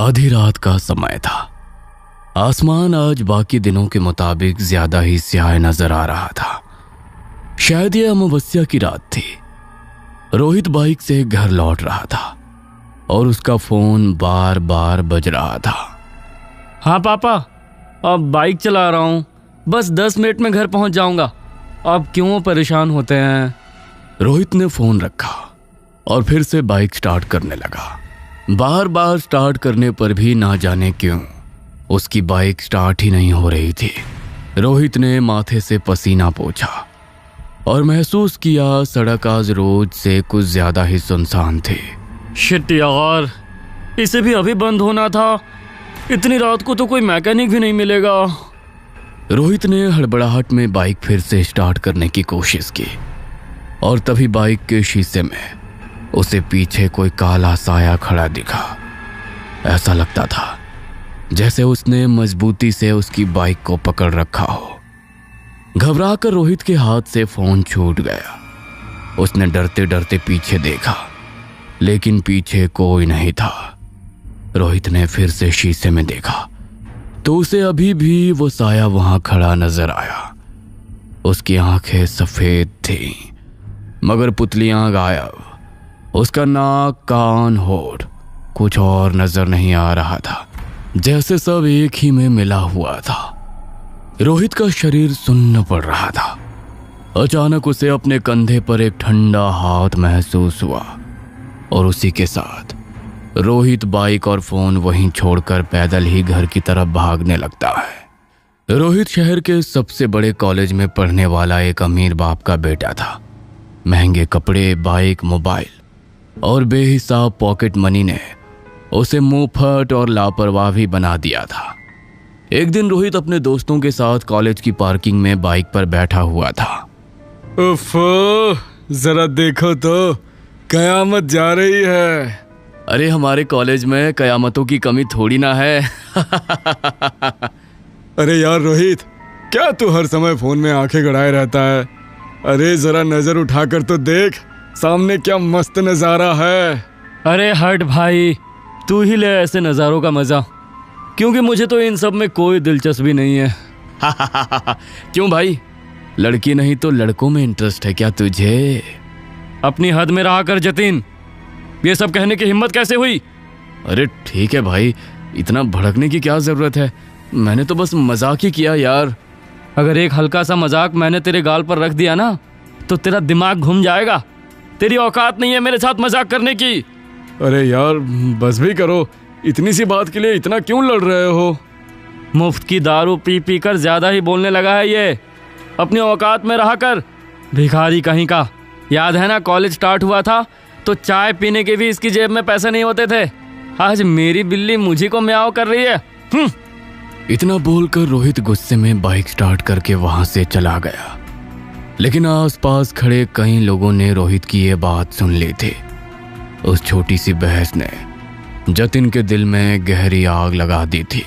आधी रात का समय था। आसमान आज बाकी दिनों के मुताबिक ज्यादा ही स्याह नजर आ रहा था। शायद यह अमावस्या की रात थी। रोहित बाइक से घर लौट रहा था और उसका फोन बार बार बज रहा था। हाँ पापा, अब बाइक चला रहा हूँ, बस 10 मिनट में घर पहुँच जाऊँगा। अब क्यों परेशान होते हैं। रोहित ने फोन रखा और फिर से बाइक स्टार्ट करने लगा। बार बार स्टार्ट करने पर भी ना जाने क्यों उसकी बाइक स्टार्ट ही नहीं हो रही थी। रोहित ने माथे से पसीना पोंछा और महसूस किया सड़क आज रोज से कुछ ज्यादा ही सुनसान थी। शिट यार, इसे भी अभी बंद होना था। इतनी रात को तो कोई मैकेनिक भी नहीं मिलेगा। रोहित ने हड़बड़ाहट में बाइक फिर से स्टार्ट करने की कोशिश की और तभी बाइक के शीशे में उसे पीछे कोई काला साया खड़ा दिखा। ऐसा लगता था जैसे उसने मजबूती से उसकी बाइक को पकड़ रखा हो। घबराकर रोहित के हाथ से फोन छूट गया। उसने डरते डरते पीछे देखा, लेकिन पीछे कोई नहीं था। रोहित ने फिर से शीशे में देखा तो उसे अभी भी वो साया वहां खड़ा नजर आया। उसकी आंखें सफेद थीं, मगर पुतलियां गायब। उसका नाक, कान, होठ कुछ और नजर नहीं आ रहा था, जैसे सब एक ही में मिला हुआ था। रोहित का शरीर सुन्न पड़ रहा था। अचानक उसे अपने कंधे पर एक ठंडा हाथ महसूस हुआ और उसी के साथ रोहित बाइक और फोन वहीं छोड़कर पैदल ही घर की तरफ भागने लगता है। रोहित शहर के सबसे बड़े कॉलेज में पढ़ने वाला एक अमीर बाप का बेटा था। महंगे कपड़े, बाइक, मोबाइल और बेहिसाब पॉकेट मनी ने उसे मुंहफट और लापरवाह भी बना दिया था। एक दिन रोहित अपने दोस्तों के साथ कॉलेज की पार्किंग में बाइक पर बैठा हुआ था। उफ, जरा देखो तो कयामत जा रही है। अरे हमारे कॉलेज में कयामतों की कमी थोड़ी ना है। अरे यार रोहित, क्या तू हर समय फोन में आंखें गड़ाए रहता है? अरे जरा नजर उठाकर तो देख, सामने क्या मस्त नजारा है। अरे हट भाई, तू ही ले ऐसे नज़ारों का मजा, क्योंकि मुझे तो इन सब में कोई दिलचस्पी नहीं है। क्यों भाई, लड़की नहीं तो लड़कों में इंटरेस्ट है क्या तुझे? अपनी हद में रहा कर जतिन, ये सब कहने की हिम्मत कैसे हुई? अरे ठीक है भाई, इतना भड़कने की क्या जरूरत है? मैंने तो बस मजाक ही किया यार। अगर एक हल्का सा मजाक मैंने तेरे गाल पर रख दिया ना तो तेरा दिमाग घूम जाएगा। तेरी औकात नहीं है मेरे साथ मजाक करने की। अरे यार बस भी करो, इतनी सी बात के लिए इतना क्यों लड़ रहे हो? मुफ्त की दारू पी पी कर ज्यादा ही बोलने लगा है ये। अपनी औकात में रहा कर, भिखारी कहीं का। याद है ना, कॉलेज स्टार्ट हुआ था तो चाय पीने के भी इसकी जेब में पैसे नहीं होते थे। आज मेरी बिल्ली मुझी को म्याऊं कर रही है। इतना बोलकर रोहित गुस्से में बाइक स्टार्ट करके वहां से चला गया। लेकिन आसपास खड़े कई लोगों ने रोहित की ये बात सुन ली थी। उस छोटी सी बहस ने जतिन के दिल में गहरी आग लगा दी थी।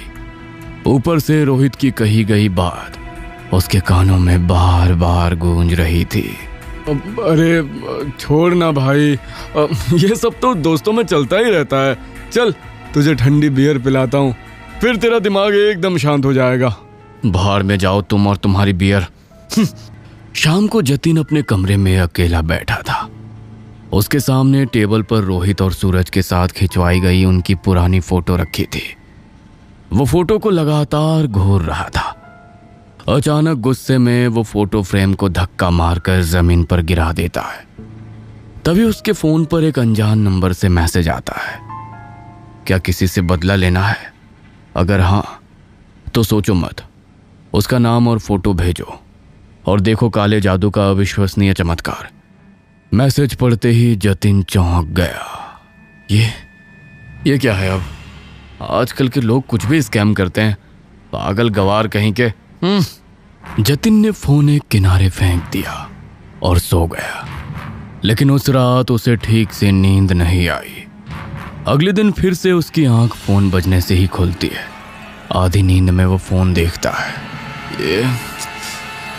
ऊपर से रोहित की कही गई बात उसके कानों में बार बार गूंज रही थी। अरे छोड़ ना भाई, ये सब तो दोस्तों में चलता ही रहता है। चल तुझे ठंडी बियर पिलाता हूँ, फिर तेरा दिमाग एकदम शांत हो जाएगा। बाहर में जाओ तुम और तुम्हारी बियर। शाम को जतिन अपने कमरे में अकेला बैठा था। उसके सामने टेबल पर रोहित और सूरज के साथ खिंचवाई गई उनकी पुरानी फोटो रखी थी। वो फोटो को लगातार घूर रहा था। अचानक गुस्से में वो फोटो फ्रेम को धक्का मारकर जमीन पर गिरा देता है। तभी उसके फोन पर एक अनजान नंबर से मैसेज आता है। क्या किसी से बदला लेना है? अगर हाँ तो सोचो मत, उसका नाम और फोटो भेजो और देखो काले जादू का अविश्वसनीय चमत्कार। मैसेज पढ़ते ही जतिन चौंक गया। ये क्या है? अब आजकल के लोग कुछ भी स्कैम करते हैं, पागल गवार कहीं के। जतिन ने फोन एक किनारे फेंक दिया और सो गया। लेकिन उस रात उसे ठीक से नींद नहीं आई। अगले दिन फिर से उसकी आंख फोन बजने से ही खुलती है। आधी नींद में वो फोन देखता है।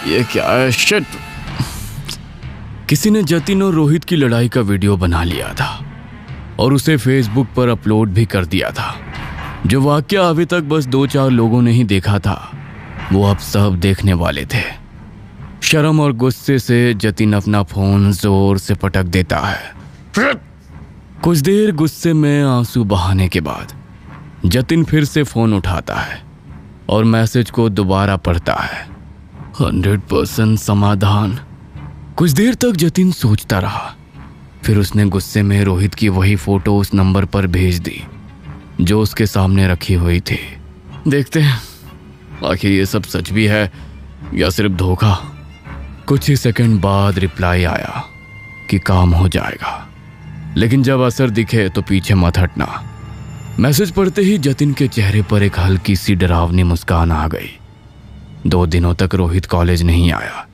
ये क्या है? शिट! किसी ने जतिन और रोहित की लड़ाई का वीडियो बना लिया था और उसे फेसबुक पर अपलोड भी कर दिया था। जो वाकया अभी तक बस 2-4 लोगों ने ही देखा था, वो अब सब देखने वाले थे। शर्म और गुस्से से जतिन अपना फोन जोर से पटक देता है। कुछ देर गुस्से में आंसू बहाने के बाद जतिन फिर से फोन उठाता है और मैसेज को दोबारा पढ़ता है। 100% समाधान। कुछ देर तक जतिन सोचता रहा, फिर उसने गुस्से में रोहित की वही फोटो उस नंबर पर भेज दी जो उसके सामने रखी हुई थी। देखते हैं आखिर ये सब सच भी है या सिर्फ धोखा। कुछ ही सेकंड बाद रिप्लाई आया कि काम हो जाएगा, लेकिन जब असर दिखे तो पीछे मत हटना। मैसेज पढ़ते ही जतिन के चेहरे पर एक हल्की सी डरावनी मुस्कान आ गई। 2 दिनों तक रोहित कॉलेज नहीं आया।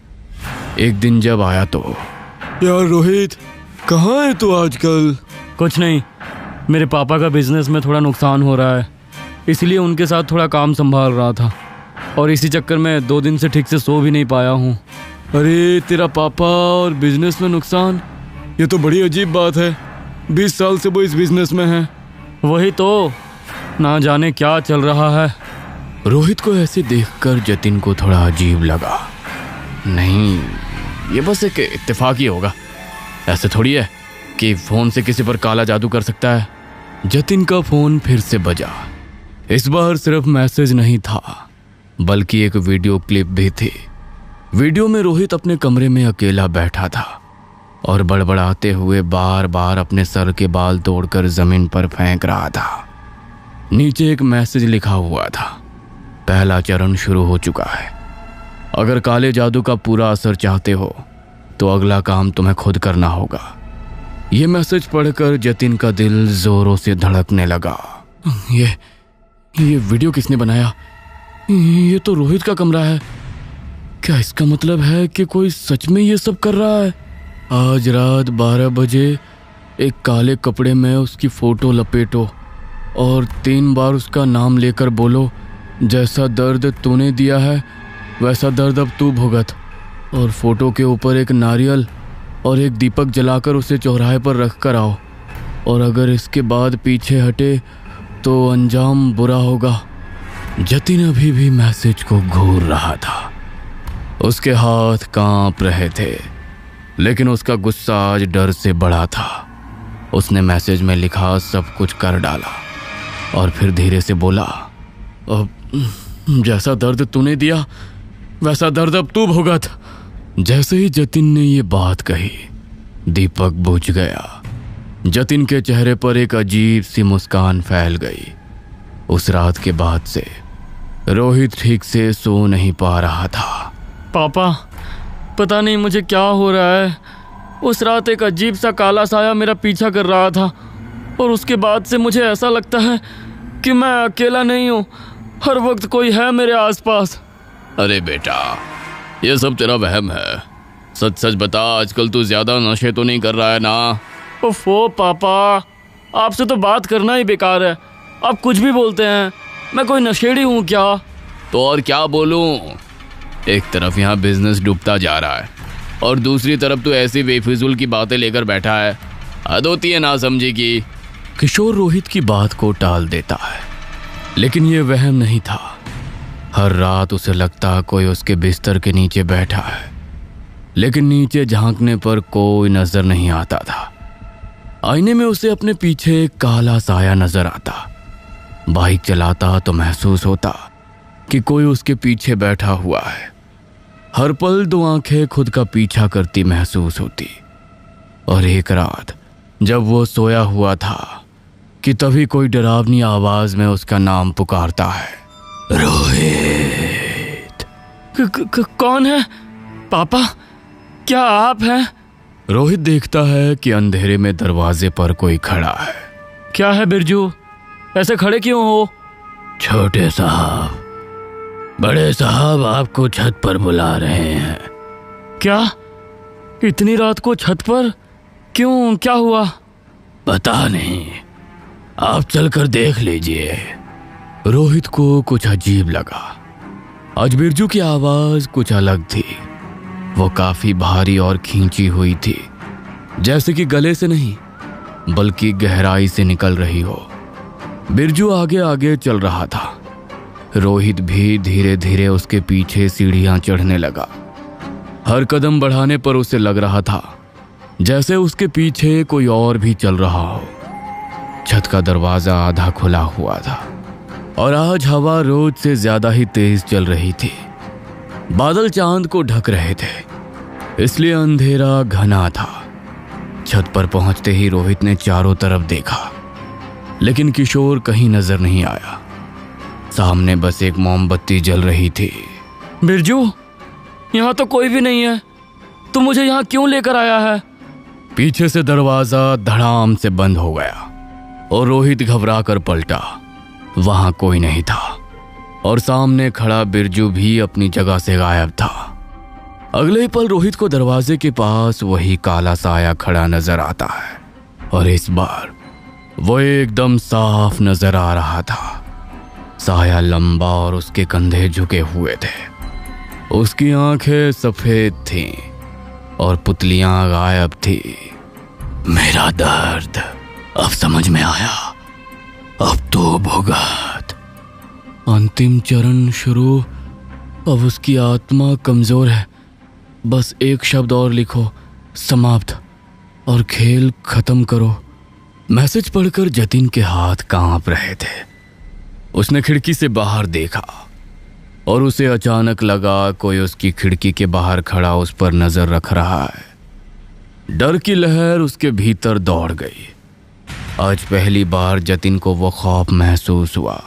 एक दिन जब आया तो यार रोहित, कहाँ है तू आजकल? कुछ नहीं, मेरे पापा का बिजनेस में थोड़ा नुकसान हो रहा है, इसलिए उनके साथ थोड़ा काम संभाल रहा था और इसी चक्कर में 2 दिन से ठीक से सो भी नहीं पाया हूँ। अरे तेरा पापा और बिजनेस में नुकसान, ये तो बड़ी अजीब बात है। 20 साल से वो इस बिजनेस में है। वही तो, ना जाने क्या चल रहा है। रोहित को ऐसे देखकर जतिन को थोड़ा अजीब लगा। नहीं, ये बस एक इत्तेफाक ही होगा, ऐसे थोड़ी है कि फोन से किसी पर काला जादू कर सकता है। जतिन का फोन फिर से बजा। इस बार सिर्फ मैसेज नहीं था बल्कि एक वीडियो क्लिप भी थी। वीडियो में रोहित अपने कमरे में अकेला बैठा था और बड़बड़ाते हुए बार बार अपने सर के बाल तोड़कर जमीन पर फेंक रहा था। नीचे एक मैसेज लिखा हुआ था, पहला चरण शुरू हो चुका है। अगर काले जादू का पूरा असर चाहते हो तो अगला काम तुम्हें खुद करना होगा। यह मैसेज पढ़कर जतिन का दिल जोरों से धड़कने लगा। ये वीडियो किसने बनाया? ये तो रोहित का कमरा है। क्या इसका मतलब है कि कोई सच में ये सब कर रहा है? आज रात 12 बजे एक काले कपड़े में उसकी फोटो लपेटो और 3 बार उसका नाम लेकर बोलो, जैसा दर्द तूने दिया है वैसा दर्द अब तू भुगत। और फोटो के ऊपर एक नारियल और एक दीपक जलाकर उसे चौराहे पर रख कर आओ, और अगर इसके बाद पीछे हटे तो अंजाम बुरा होगा। जतिन अभी भी मैसेज को घूर रहा था। उसके हाथ कांप रहे थे, लेकिन उसका गुस्सा आज डर से बड़ा था। उसने मैसेज में लिखा सब कुछ कर डाला और फिर धीरे से बोला, अब जैसा दर्द तूने दिया वैसा दर्द अब तू भुगत। जैसे ही जतिन ने ये बात कही, दीपक बुझ गया। जतिन के चेहरे पर एक अजीब सी मुस्कान फैल गई। उस रात के बाद से रोहित ठीक से सो नहीं पा रहा था। पापा, पता नहीं मुझे क्या हो रहा है। उस रात एक अजीब सा काला साया मेरा पीछा कर रहा था और उसके बाद से मुझे ऐसा लगता है कि मैं अकेला नहीं हूँ, हर वक्त कोई है मेरे आसपास। अरे बेटा, ये सब तेरा वहम है। सच सच बता, आजकल तू ज्यादा नशे तो नहीं कर रहा है ना? ओफो पापा, आपसे तो बात करना ही बेकार है। आप कुछ भी बोलते हैं। मैं कोई नशेड़ी हूँ क्या? तो और क्या बोलूँ? एक तरफ यहाँ बिजनेस डूबता जा रहा है और दूसरी तरफ तू ऐसी बेफिजूल की बातें लेकर बैठा है। हद होती है ना समझी की। किशोर रोहित की बात को टाल देता है, लेकिन ये वहम नहीं था। हर रात उसे लगता कोई उसके बिस्तर के नीचे बैठा है, लेकिन नीचे झांकने पर कोई नजर नहीं आता था। आईने में उसे अपने पीछे एक काला साया नजर आता। बाइक चलाता तो महसूस होता कि कोई उसके पीछे बैठा हुआ है। हर पल 2 आंखें खुद का पीछा करती महसूस होती। और एक रात जब वो सोया हुआ था कि तभी कोई डरावनी आवाज में उसका नाम पुकारता है, रोहित। कौन है? पापा, क्या आप हैं? रोहित देखता है कि अंधेरे में दरवाजे पर कोई खड़ा है। क्या है बिरजू, ऐसे खड़े क्यों हो? छोटे साहब, बड़े साहब आपको छत पर बुला रहे हैं। क्या? इतनी रात को छत पर? क्यों, क्या हुआ? पता नहीं, आप चलकर देख लीजिए। रोहित को कुछ अजीब लगा। आज बिरजू की आवाज कुछ अलग थी। वो काफी भारी और खींची हुई थी, जैसे कि गले से नहीं बल्कि गहराई से निकल रही हो। बिरजू आगे आगे चल रहा था। रोहित भी धीरे धीरे उसके पीछे सीढ़ियां चढ़ने लगा। हर कदम बढ़ाने पर उसे लग रहा था जैसे उसके पीछे कोई और भी चल रहा हो। छत का दरवाजा आधा खुला हुआ था और आज हवा रोज से ज्यादा ही तेज चल रही थी। बादल चांद को ढक रहे थे, इसलिए अंधेरा घना था। छत पर पहुंचते ही रोहित ने चारों तरफ देखा, लेकिन किशोर कहीं नजर नहीं आया। सामने बस एक मोमबत्ती जल रही थी। बिरजू, यहाँ तो कोई भी नहीं है। तू मुझे यहाँ क्यों लेकर आया है? पीछे से दरवाजा धड़ाम से बंद हो गया और रोहित घबरा कर पलटा। वहां कोई नहीं था और सामने खड़ा बिरजू भी अपनी जगह से गायब था। अगले ही पल रोहित को दरवाजे के पास वही काला साया खड़ा नजर आता है और इस बार वो एकदम साफ नजर आ रहा था। साया लंबा और उसके कंधे झुके हुए थे। उसकी आंखें सफेद थीं और पुतलियां गायब थी। मेरा दर्द अब समझ में आया, अब तो भुगत। अंतिम चरण शुरू। अब उसकी आत्मा कमजोर है। बस एक शब्द और लिखो, समाप्त, और खेल खत्म करो। मैसेज पढ़कर जतिन के हाथ कांप रहे थे। उसने खिड़की से बाहर देखा और उसे अचानक लगा कोई उसकी खिड़की के बाहर खड़ा उस पर नजर रख रहा है। डर की लहर उसके भीतर दौड़ गई। आज पहली बार जतिन को वो खौफ महसूस हुआ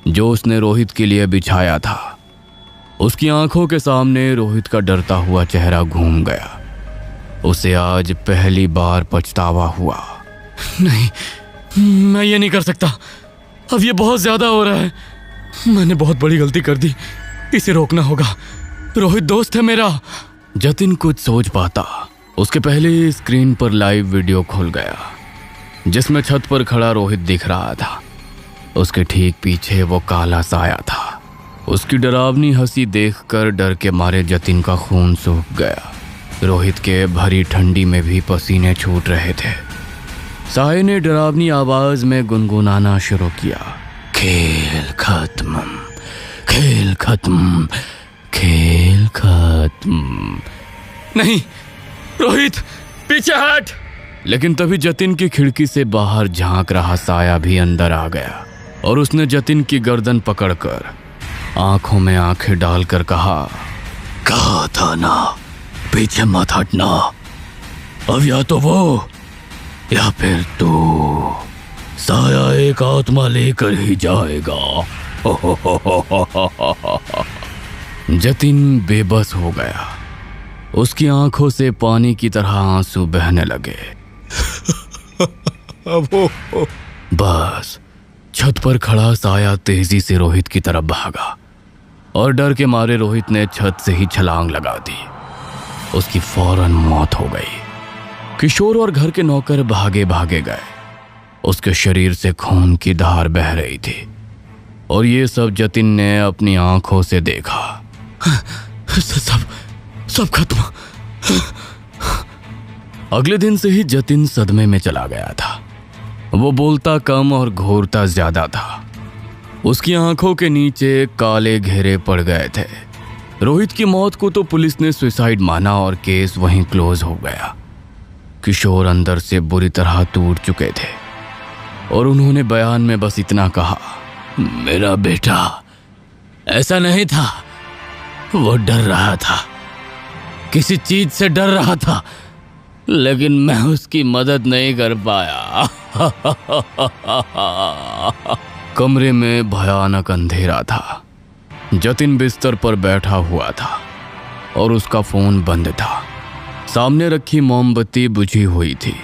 जो उसने रोहित के लिए बिछाया था। उसकी आंखों के सामने रोहित का डरता हुआ चेहरा घूम गया। उसे आज पहली बार पछतावा हुआ। नहीं, मैं ये नहीं कर सकता। अब ये बहुत ज्यादा हो रहा है। मैंने बहुत बड़ी गलती कर दी। इसे रोकना होगा। रोहित दोस्त है मेरा। जतिन कुछ सोच पाता उसके पहले ही स्क्रीन पर लाइव वीडियो खुल गया जिसमें छत पर खड़ा रोहित दिख रहा था। उसके ठीक पीछे वो काला साया था। उसकी डरावनी हंसी देखकर डर के मारे जतिन का खून सूख गया। रोहित के भरी ठंडी में भी पसीने छूट रहे थे। साये ने डरावनी आवाज में गुनगुनाना शुरू किया, खेल खत्म, खेल खत्म, खेल खत्म। नहीं रोहित, पीछे हट। लेकिन तभी जतिन की खिड़की से बाहर झांक रहा साया भी अंदर आ गया और उसने जतिन की गर्दन पकड़कर आंखों में आंखें डालकर कहा था ना, पीछे मत हटना। अब या तो वो या फिर तू। साया एक आत्मा लेकर ही जाएगा। जतिन बेबस हो गया। उसकी आंखों से पानी की तरह आंसू बहने लगे। बस छत पर खड़ा साया तेजी से रोहित की तरफ भागा और डर के मारे रोहित ने छत से ही छलांग लगा दी। उसकी फौरन मौत हो गई। किशोर और घर के नौकर भागे भागे गए। उसके शरीर से खून की धार बह रही थी और ये सब जतिन ने अपनी आंखों से देखा। सब खत्म। अगले दिन से ही जतिन सदमे में चला गया था। वो बोलता कम और घूरता ज्यादा था। उसकी आंखों के नीचे काले घेरे पड़ गए थे। रोहित की मौत को तो पुलिस ने सुसाइड माना और केस वहीं क्लोज हो गया। किशोर अंदर से बुरी तरह टूट चुके थे और उन्होंने बयान में बस इतना कहा, मेरा बेटा ऐसा नहीं था, वो डर रहा था, किसी चीज से डर रहा था, लेकिन मैं उसकी मदद नहीं कर पाया। कमरे में भयानक अंधेरा था। जतिन बिस्तर पर बैठा हुआ था और उसका फोन बंद था। सामने रखी मोमबत्ती बुझी हुई थी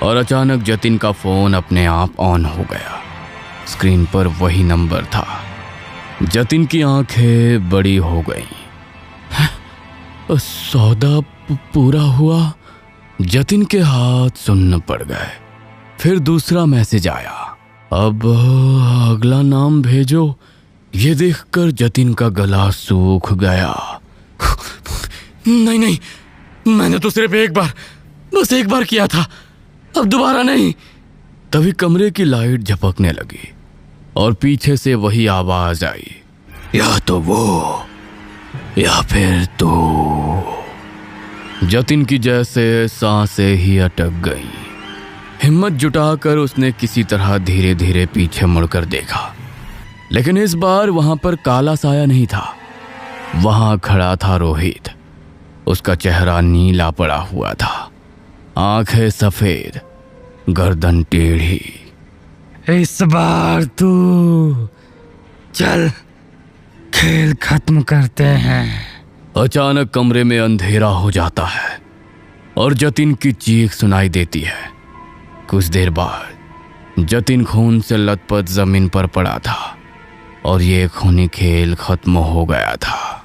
और अचानक जतिन का फोन अपने आप ऑन हो गया। स्क्रीन पर वही नंबर था। जतिन की आंखें बड़ी हो गईं। सौदा पूरा हुआ। जतिन के हाथ सुन्न पड़ गए। फिर दूसरा मैसेज आया, अब अगला नाम भेजो। ये देखकर जतिन का गला सूख गया। नहीं, मैंने तो सिर्फ एक बार, बस एक बार किया था, अब दोबारा नहीं। तभी कमरे की लाइट झपकने लगी और पीछे से वही आवाज आई, या तो वो या फिर तो। जतिन की जैसे सांसें ही अटक गईं। हिम्मत जुटाकर उसने किसी तरह धीरे धीरे पीछे मुड़कर देखा, लेकिन इस बार वहां पर काला साया नहीं था। वहां खड़ा था रोहित। उसका चेहरा नीला पड़ा हुआ था, आंखें सफेद, गर्दन टेढ़ी। इस बार तू चल, खेल खत्म करते हैं। अचानक कमरे में अंधेरा हो जाता है और जतिन की चीख सुनाई देती है। कुछ देर बाद जतिन खून से लथपथ जमीन पर पड़ा था और ये खूनी खेल खत्म हो गया था।